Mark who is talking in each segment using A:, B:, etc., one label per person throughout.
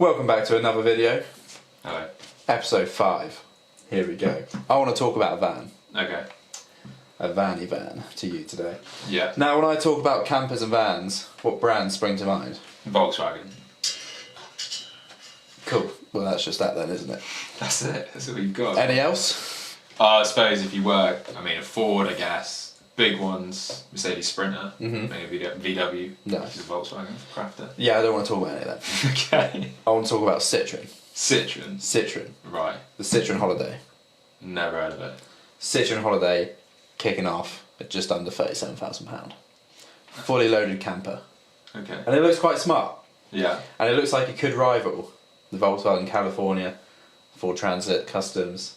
A: Welcome back to another video.
B: Hello.
A: Episode 5. Here we go. I want to talk about a van.
B: Okay.
A: A vanny van to you today.
B: Yeah.
A: Now, when I talk about campers and vans, what brands spring to mind?
B: Volkswagen.
A: Cool. Well, that's just that then, isn't it?
B: That's it. That's what you've got.
A: Any else?
B: I suppose if you work, a Ford, I guess. Big ones, Mercedes Sprinter, maybe VW,
A: Nice.
B: which is Volkswagen, Crafter.
A: Yeah, I don't want to talk about any of that.
B: Okay.
A: I want to talk about Citroen.
B: Citroen.
A: Right.
B: Right.
A: The Citroen Holiday.
B: Never heard of it.
A: Citroen Holiday kicking off at just under £37,000. Fully loaded camper.
B: Okay.
A: And it looks quite smart.
B: Yeah.
A: And it looks like it could rival the Volkswagen California, Ford Transit Customs.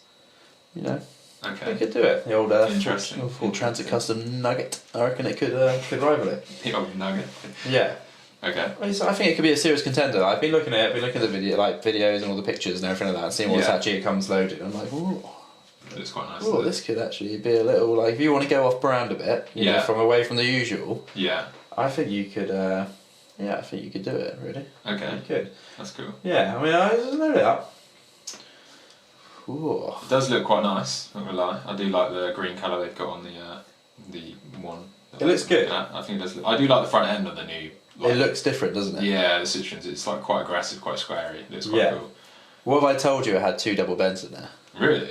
A: You know,
B: Okay.
A: it could do it. The old
B: Interesting.
A: Ford Transit Custom Nugget. I reckon it could rival it.
B: The old nugget.
A: Yeah.
B: Okay.
A: I think it could be a serious contender. I've been looking at it. I've been looking at the videos and all the pictures and everything like that, and seeing what's actually comes loaded. I'm like, ooh.
B: It looks quite nice.
A: Oh, this could actually be a little if you want to go off brand a bit, you know, from away from the usual.
B: Yeah.
A: I think you could. I think you could do it. Really.
B: Okay.
A: You could.
B: That's cool.
A: Yeah, I just know that. Ooh.
B: It does look quite nice, not gonna lie. I do like the green colour they've got on the one.
A: It looks good.
B: I think it does look, I do like the front end of the new.
A: It looks different, doesn't it?
B: Yeah, the Citroens, it's quite aggressive, quite squarey. It looks quite cool.
A: What have I told you? It had 2 double beds in there.
B: Really?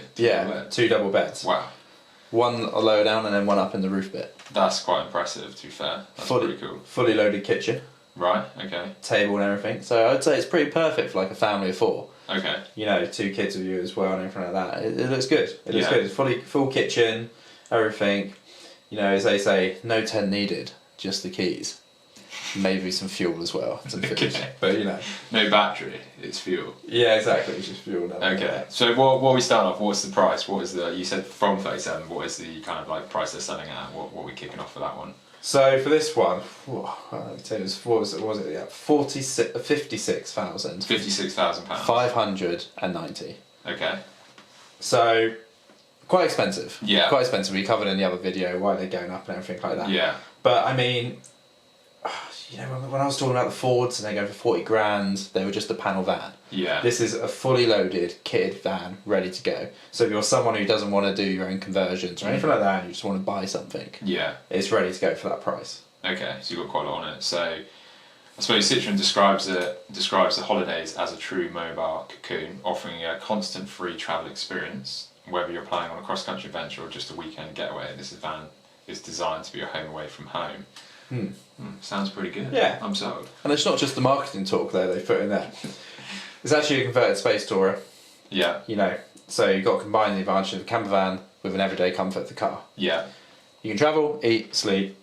A: Two double beds.
B: Wow.
A: One lower down and then one up in the roof bit.
B: That's quite impressive, to be fair. That's pretty cool.
A: Fully loaded kitchen.
B: Right, okay.
A: Table and everything. So I'd say it's pretty perfect for like a family of 4.
B: Okay.
A: You know, 2 kids with you as well and everything like that. It looks good. It looks good. It's full kitchen, everything. You know, as they say, no tent needed, just the keys. Maybe some fuel as well, some food.
B: Okay.
A: But you know.
B: No battery, it's fuel.
A: Yeah, exactly, it's just fuel now.
B: Okay, so what we start off, what's the price? What is you said from 37, what is the kind of like price they're selling at? What are we kicking off for that one?
A: So for this one, what was it? Yeah, 56,000.
B: £56,000.
A: 590.
B: Okay.
A: So quite expensive.
B: Yeah.
A: Quite expensive. We covered in the other video why they're going up and everything like that.
B: Yeah.
A: But I mean, you know, when I was talking about the Fords and they go for 40 grand, they were just a panel van.
B: Yeah.
A: This is a fully loaded, kitted van, ready to go. So if you're someone who doesn't want to do your own conversions or anything like that, and you just want to buy something, it's ready to go for that price.
B: Okay, so you've got quite a lot on it. So I suppose Citroen describes the Holidays as a true mobile cocoon, offering a constant free travel experience. Whether you're planning on a cross-country adventure or just a weekend getaway, this van is designed to be your home away from home. Sounds pretty good.
A: Yeah.
B: I'm sold.
A: And it's not just the marketing talk there they put in there. It's actually a converted space tourer.
B: Yeah.
A: You know, so you've got to combine the advantage of a camper van with an everyday comfort of the car.
B: Yeah.
A: You can travel, eat, sleep,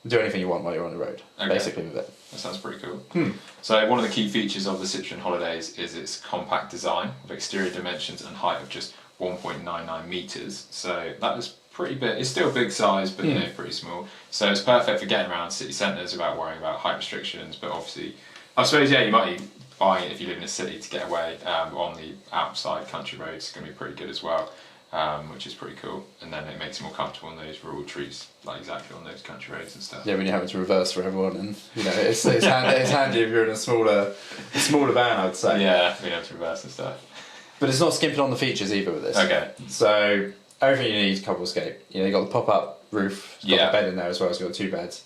A: do anything you want while you're on the road, basically with it.
B: That sounds pretty cool. So one of the key features of the Citroen Holidays is its compact design, with exterior dimensions and height of just 1.99 metres. So that was pretty big. It's still a big size, but you know, pretty small. So it's perfect for getting around city centres without worrying about height restrictions. But obviously, I suppose you might be buying it if you live in a city to get away. On the outside country roads, it's going to be pretty good as well, which is pretty cool. And then it makes it more comfortable on those rural streets, like exactly on those country roads and stuff.
A: Yeah, when you're having to reverse for everyone, and you know, it's handy if you're in a smaller van, I'd say.
B: Yeah, being able to reverse and stuff.
A: But it's not skimping on the features either with this.
B: Okay. So
A: everything you need, couple escape. You know, you got the pop-up roof, you've got the bed in there as well, so you've got 2 beds.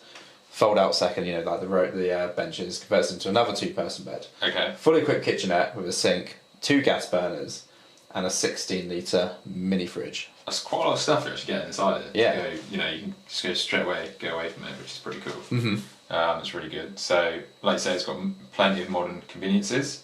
A: Fold out second, you know, like the benches, converts into another 2-person bed.
B: Okay.
A: Fully equipped kitchenette with a sink, 2 gas burners, and a 16-litre mini fridge.
B: That's quite a lot of stuff you're actually getting inside it.
A: Yeah.
B: You know, you can just go straight away, get away from it, which is pretty cool. It's really good. So, like I say, it's got plenty of modern conveniences.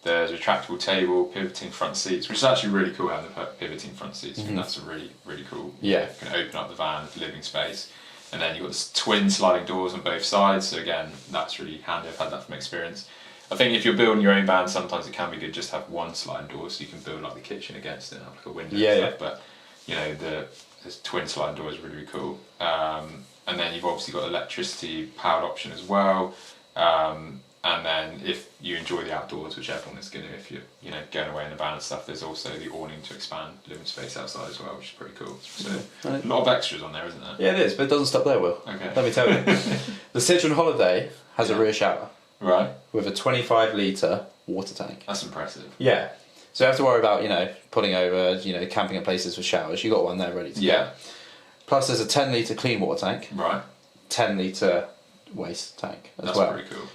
B: There's a retractable table, pivoting front seats, which is actually really cool having the pivoting front seats. I think that's a really, really cool.
A: Yeah.
B: You can open up the van, living space. And then you've got this twin sliding doors on both sides. So again, that's really handy. I've had that from experience. I think if you're building your own van, sometimes it can be good just to have one sliding door so you can build like the kitchen against it and have like a window and stuff. But you know, this twin sliding door is really, really cool. And then you've obviously got electricity powered option as well. And then if you enjoy the outdoors, which everyone is going to, if you're going away in the van and stuff, there's also the awning to expand living space outside as well, which is pretty cool. So a lot of extras on there, isn't there?
A: Yeah, it is, but it doesn't stop there, Will.
B: Okay.
A: Let me tell you. The Citroen Holiday has a rear shower.
B: Right.
A: With a 25 litre water tank.
B: That's impressive.
A: Yeah. So you have to worry about, pulling over, camping in places with showers. You got one there ready to go. Plus there's a 10 litre clean water tank.
B: Right.
A: 10 litre waste tank as
B: That's
A: well.
B: pretty cool.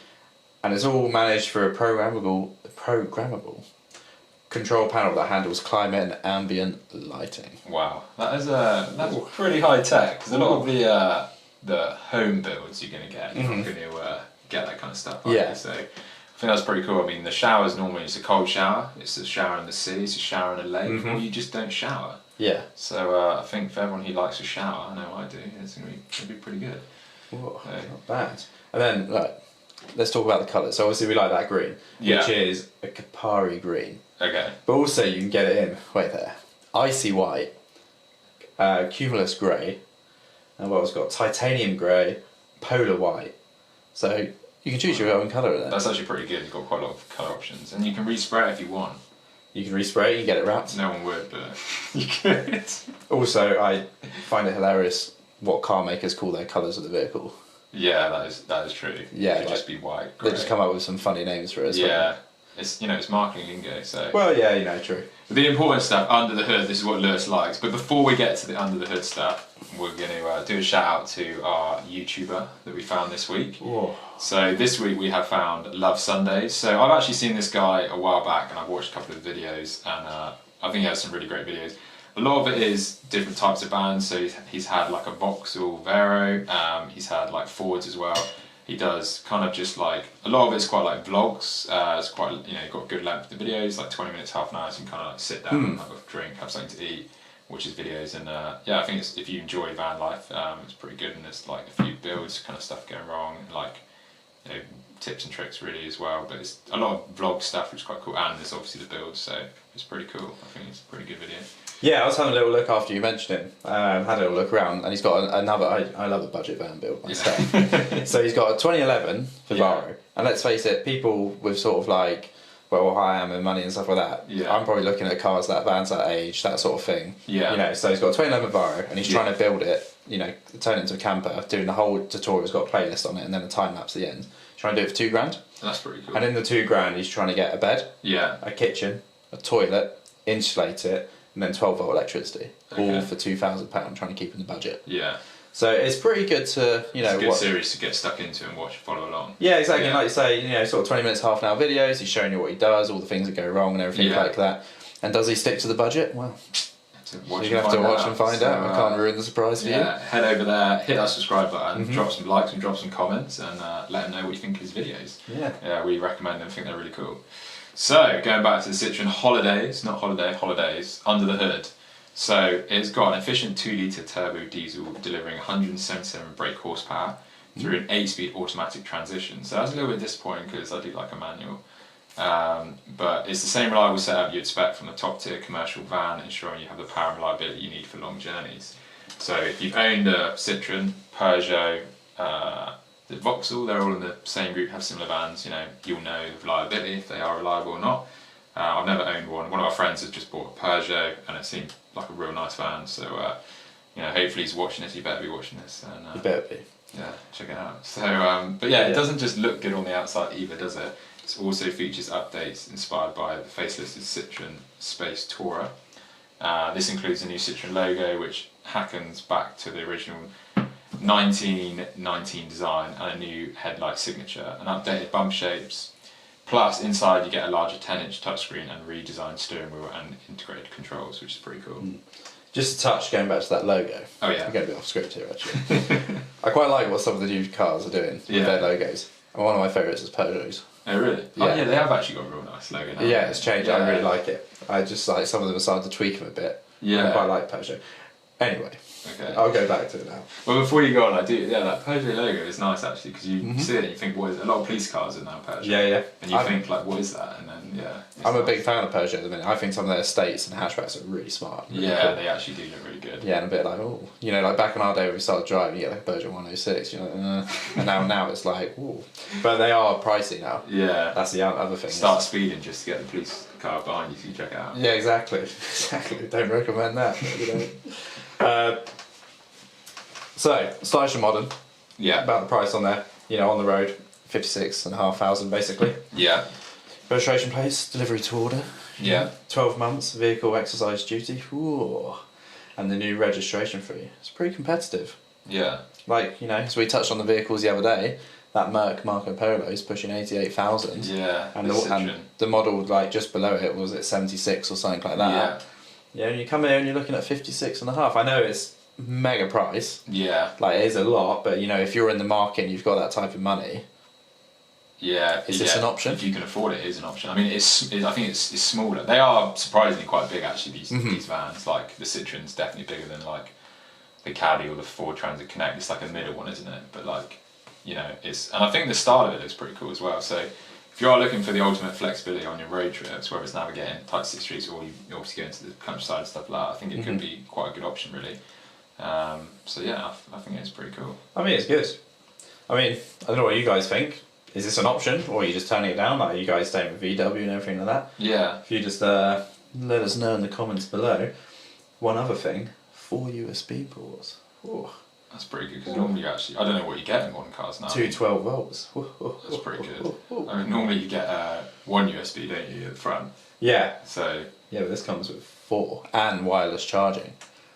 A: And it's all managed through a programmable control panel that handles climate and ambient lighting.
B: Wow, that's pretty high tech. Because a lot of the home builds you're going to get, you're not going to get that kind of stuff.
A: Yeah.
B: So I think that's pretty cool. I mean, the shower's normally it's a cold shower. It's a shower in the sea. It's a shower in a lake, or you just don't shower.
A: Yeah.
B: So I think for everyone who likes to shower, I know I do. It's going to be pretty good.
A: Whoa, not bad. And then let's talk about the colours. So obviously we like that green, which is a Capari green.
B: Okay.
A: But also you can get it in, icy white, cumulus grey, and what else got? Titanium grey, polar white. So you can choose your own colour in there.
B: That's actually pretty good. You've got quite a lot of colour options. And you can respray it if you want.
A: You can respray it, you can get it wrapped.
B: No one would, but you could.
A: Also, I find it hilarious what car makers call their colours of the vehicle.
B: Yeah, that is true.
A: Yeah,
B: it could just be white. Grey.
A: They just come up with some funny names for it.
B: Yeah, it's marketing lingo. So.
A: Well, yeah, true.
B: The important stuff under the hood. This is what Lewis likes. But before we get to the under the hood stuff, we're going to do a shout out to our YouTuber that we found this week.
A: Whoa.
B: So this week we have found Love Sundays. So I've actually seen this guy a while back, and I've watched a couple of videos, and I think he has some really great videos. A lot of it is different types of vans. So he's had like a Vauxhall Vero. He's had like Fords as well. He does kind of just like a lot of it's quite like vlogs. It's quite got good length of the videos, like 20 minutes, half an hour. So you can kind of like sit down and have a drink, have something to eat, watch his videos, and I think if you enjoy van life, it's pretty good. And there's like a few builds, kind of stuff going wrong, like tips and tricks really as well. But it's a lot of vlog stuff, which is quite cool. And there's obviously the builds, so it's pretty cool. I think it's a pretty good video. Yeah,
A: I was having a little look after you mentioned him. Had a little look around, and he's got another. I love a budget van build myself. So he's got a 2011 Vivaro, and let's face it, people with sort of like, well, I am and money and stuff like that. Yeah. I'm probably looking at cars vans that age, that sort of thing.
B: Yeah.
A: So he's got a 2011 Vivaro, and he's trying to build it. Turn it into a camper, doing the whole tutorial. He's got a playlist on it, and then a time lapse at the end. Trying to do it for £2,000.
B: That's pretty cool.
A: And in the £2,000, he's trying to get a bed, a kitchen, a toilet, insulate it, and then 12-volt electricity, all for £2,000, trying to keep in the budget.
B: Yeah.
A: So it's pretty good to,
B: it's a good series to get stuck into and follow along.
A: Yeah, exactly. Yeah. Like you say, sort of 20 minutes, half an hour videos. He's showing you what he does, all the things that go wrong, and everything like that. And does he stick to the budget? Well, you're gonna have to watch and find out. I can't ruin the surprise for you.
B: Head over there, hit that subscribe button, drop some likes and drop some comments, and let him know what you think of his videos. Yeah, we recommend them. I think they're really cool. So, going back to the Citroën Holidays, not Holidays, under the hood. So, it's got an efficient 2 litre turbo diesel delivering 177 brake horsepower through an 8-speed automatic transmission. So, that's a little bit disappointing because I do like a manual. But it's the same reliable setup you'd expect from a top tier commercial van, ensuring you have the power and reliability you need for long journeys. So, if you've owned a Citroën, Peugeot, the Vauxhall, they're all in the same group, have similar vans, you'll know the reliability if they are reliable or not. I've never owned one. One of our friends has just bought a Peugeot and it seemed like a real nice van, so hopefully he's watching this, you better be watching this. And,
A: you better be.
B: Yeah, check it out. So, but it doesn't just look good on the outside either, does it? It also features updates inspired by the facelifted Citroën Space Tourer. This includes a new Citroën logo, which harkens back to the original 1919 design, and a new headlight signature, and updated bump shapes. Plus, inside you get a larger 10-inch touchscreen and redesigned steering wheel and integrated controls, which is pretty cool.
A: Just a touch, going back to that logo.
B: Oh yeah.
A: I'm getting a bit off script here actually. I quite like what some of the new cars are doing with their logos. And one of my favourites is Peugeot's.
B: Oh really? Yeah. Oh yeah, they have actually got a real nice logo now.
A: Yeah, it's changed. I really like it. I just like some of them are starting to tweak them a bit. Yeah. I quite like Peugeot. Anyway.
B: Okay.
A: I'll go back to it now.
B: Well, before you go on, that Peugeot logo is nice actually, because you see it and you think, what is it? A lot of police cars are now Peugeot.
A: Yeah.
B: And you think, like, what is that? And then,
A: I'm a big fan of Peugeot at the minute. I think some of their estates and hatchbacks are really smart. Really cool.
B: They actually do look really good.
A: Yeah, and a bit like, like back in our day when we started driving, you get like a Peugeot 106, and now it's like, ooh. But they are pricey now.
B: Yeah.
A: That's the other thing.
B: Start speeding just to get the police car behind you so you check it out.
A: Yeah, exactly. Don't recommend that. So, stylish and modern.
B: Yeah.
A: About the price on there. On the road, 56,500 basically.
B: Yeah.
A: Registration place, delivery to order.
B: Yeah.
A: 12 months, vehicle exercise duty. Ooh. And the new registration fee. It's pretty competitive.
B: Yeah.
A: Like, you know, as we touched on the vehicles the other day, that Merc Marco Polo is pushing 88,000.
B: Yeah.
A: And the model, like, just below it was at 76 or something like that.
B: Yeah.
A: Yeah, and you come here and you're looking at 56 and a half. I know it's mega price.
B: Yeah.
A: Like, it is a lot, but, you know, if you're in the market and you've got that type of money...
B: Yeah,
A: is this an option?
B: If you can afford it, it is an option. I mean, I think it's smaller. They are surprisingly quite big, actually. These vans, like the Citroen's definitely bigger than like the Caddy or the Ford Transit Connect. It's like a middle one, isn't it? But like, you know, and I think the style of it looks pretty cool as well. So if you are looking for the ultimate flexibility on your road trips, whether it's navigating tight city streets or you obviously go into the countryside and stuff like that, I think it could be quite a good option, really. So yeah, I think it's pretty cool.
A: I mean, it's good. I mean, I don't know what you guys think. Is this an option, or are you just turning it down? Like, are you guys staying with VW and everything like that?
B: Yeah.
A: If you just let us know in the comments below. One other thing, 4 USB ports. Ooh.
B: That's pretty good, because normally you actually, I don't know what you get in modern cars now.
A: 2 12 volts.
B: That's pretty good. I mean, normally you get one USB, don't you, at the front?
A: Yeah.
B: So.
A: Yeah, but this comes with 4 and wireless charging.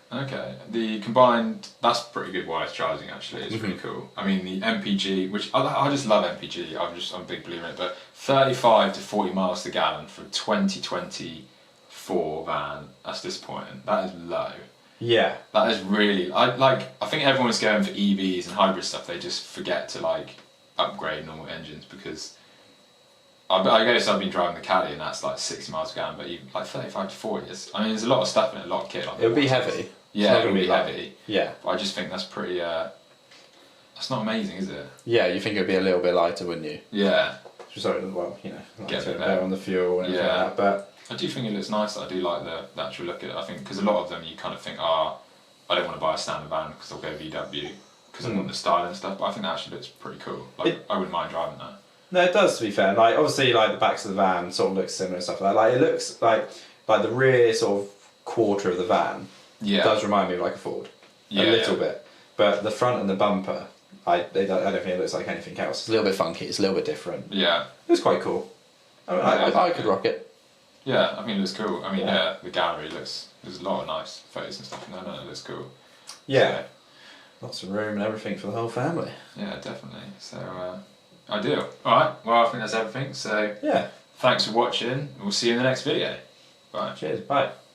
B: Okay, the combined, that's pretty good wireless charging actually, it's really cool. I mean the MPG, which I just love MPG, I'm a big believer in it, but 35 to 40 miles to gallon for a 2024 van, that's disappointing. That is low.
A: Yeah.
B: That is really, I think everyone's going for EVs and hybrid stuff, they just forget to like upgrade normal engines because I guess I've been driving the Caddy and that's like 60 miles per gallon, but you like 35 to 40 is, I mean there's a lot of stuff in it, a lot of kit. Like
A: it would be heavy.
B: Yeah, it would be heavy.
A: Yeah.
B: But I just think that's pretty, that's not amazing, is it?
A: Yeah, you think it would be a little bit lighter, wouldn't you?
B: Yeah.
A: Sorry, well, you know,
B: get a bit
A: better on the fuel and everything like that, but...
B: I do think it looks nice, I do like the actual look at it, I think, because a lot of them you kind of think, I don't want to buy a standard van because I'll go VW, because I want the style and stuff, but I think that actually looks pretty cool. Like, I wouldn't mind driving that.
A: No, it does, to be fair. Like, obviously, like, the backs of the van sort of looks similar and stuff like that. Like, it looks like the rear sort of quarter of the van does remind me of like a Ford. A little bit. But the front and the bumper, I don't think it looks like anything else. It's a little bit funky, it's a little bit different.
B: Yeah.
A: It's quite cool. I mean, I could rock it.
B: Yeah, I mean, it looks cool. I mean, the gallery looks, there's a lot of nice photos and stuff in there, and it looks cool.
A: Yeah. So, lots of room and everything for the whole family.
B: Yeah, definitely. So, ideal. Alright, well, I think that's everything. So,
A: yeah.
B: Thanks for watching. We'll see you in the next video. Bye.
A: Cheers. Bye.